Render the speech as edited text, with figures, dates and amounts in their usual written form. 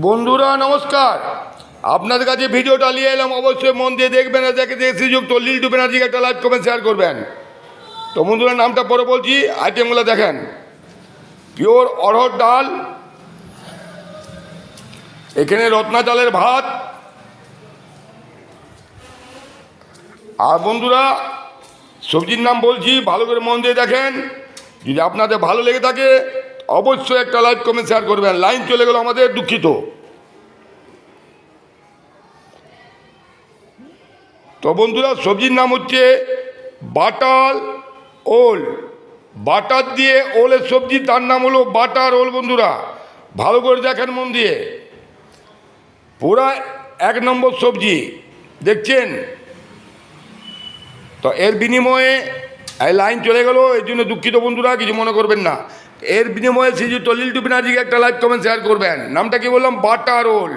বন্ধুরা নমস্কার, আপনাদের কাছে ভিডিওটা নিয়ে এলাম। অবশ্যই মন দিয়ে দেখবেন আর দেখে শ্রীযুক্ত লিল্টু ব্যানার্জিকে একটা লাইক কমেন্ট শেয়ার করবেন। তো বন্ধুরা নামটা পরে বলছি, আইটেমগুলো দেখেন। পিওর অড়হর ডাল, এখানে রত্না চালের ভাত, আর বন্ধুরা সবজির নাম বলছি, ভালো করে মন দিয়ে দেখেন। যদি আপনাদের ভালো লেগে থাকে অবশ্যই একটা লাইক কমেন্ট শেয়ার করবেন। লাইন চলে গেল আমাদের, দুঃখিত। তো বন্ধুরা সবজির নাম হচ্ছে বাটার ওল। বাটার দিয়ে ওলের সবজি, তার নাম হলো বাটার ওল। বন্ধুরা ভালো করে দেখেন মন দিয়ে, পুরা এক নম্বর সবজি দেখছেন তো। এর বিনিময়ে এই লাইন চলে গেল, এর জন্য দুঃখিত বন্ধুরা, কিছু মনে করবেন না। এর বিনিময়ে শ্রীযুক্ত লিল্টু ব্যানার্জিকে একটা লাইক কমেন্ট শেয়ার করবেন। নামটা কি বললাম? বাটার ওল।